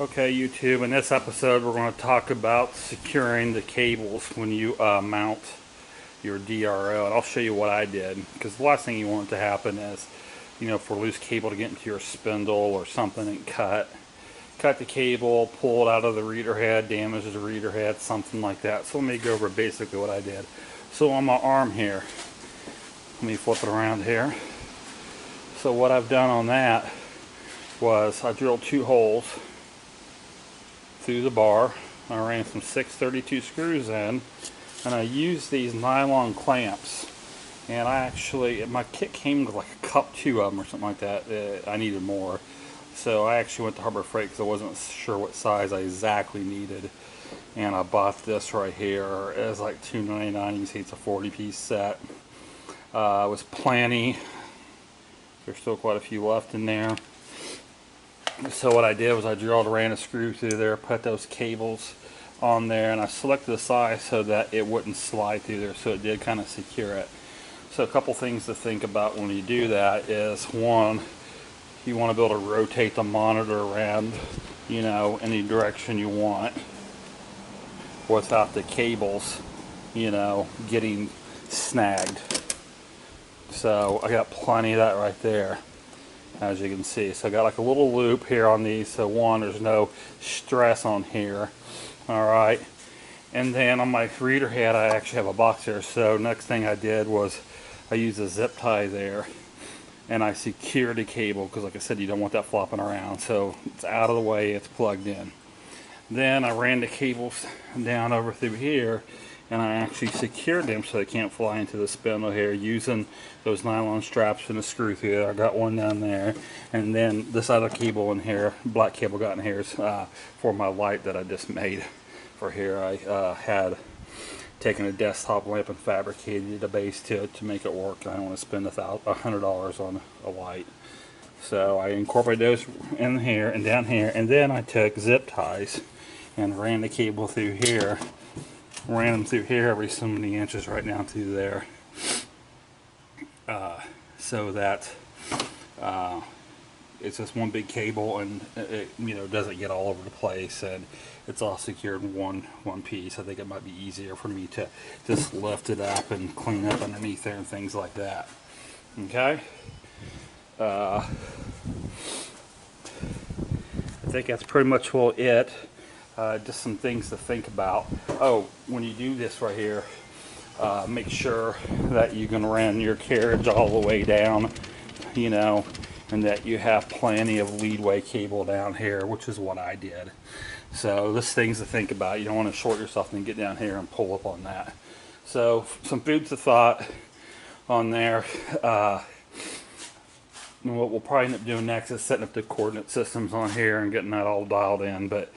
Okay, YouTube, in this episode we're going to talk about securing the cables when you mount your DRO, and I'll show you what I did, because the last thing you want to happen is, for a loose cable to get into your spindle or something and cut the cable, pull it out of the reader head, damage the reader head, something like that. So let me go over basically what I did. So on my arm here, let me flip it around here. So what I've done on that was I drilled 2 holes through the bar. I ran some 632 screws in, and I used these nylon clamps, and my kit came with like a cup 2 of them or something like that. I needed more, so I actually went to Harbor Freight because I wasn't sure what size I exactly needed, and I bought this right here. It was like $2.99. You can see it's a 40-piece set. It was plenty. There's still quite a few left in there. So what I did was I ran a screw through there, put those cables on there, and I selected the size so that it wouldn't slide through there, so it did kind of secure it. So a couple things to think about when you do that is, one, you want to be able to rotate the monitor around, any direction you want without the cables, getting snagged. So I got plenty of that right there, as you can see. So I got like a little loop here on these, so one, there's no stress on here. Alright, and then on my reader head I actually have a box here. So next thing I did was I used a zip tie there, and I secured the cable, because like I said, you don't want that flopping around, so it's out of the way, it's plugged in. Then I ran the cables down over through here, and I actually secured them so they can't fly into the spindle here, using those nylon straps and a screw through there. I got one down there, and then this other cable in here, black cable got in here, is for my light that I just made for here. I had taken a desktop lamp and fabricated a base to it to make it work. I don't want to spend $100 on a light. So I incorporated those in here and down here, and then I took zip ties and ran the cable through here. Ran them through here every so many inches right down through there, so that it's just one big cable, and it doesn't get all over the place, and it's all secured in one piece. I think it might be easier for me to just lift it up and clean up underneath there and things like that. Okay. I think that's pretty much it. Just some things to think about. Oh, when you do this right here, make sure that you can run your carriage all the way down, and that you have plenty of leadway cable down here, which is what I did. So this things to think about. You don't want to short yourself and get down here and pull up on that. So some food for thought on there. What we'll probably end up doing next is setting up the coordinate systems on here and getting that all dialed in. But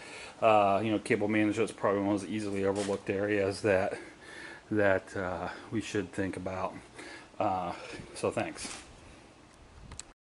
cable management is probably one of those easily overlooked areas that we should think about. So thanks.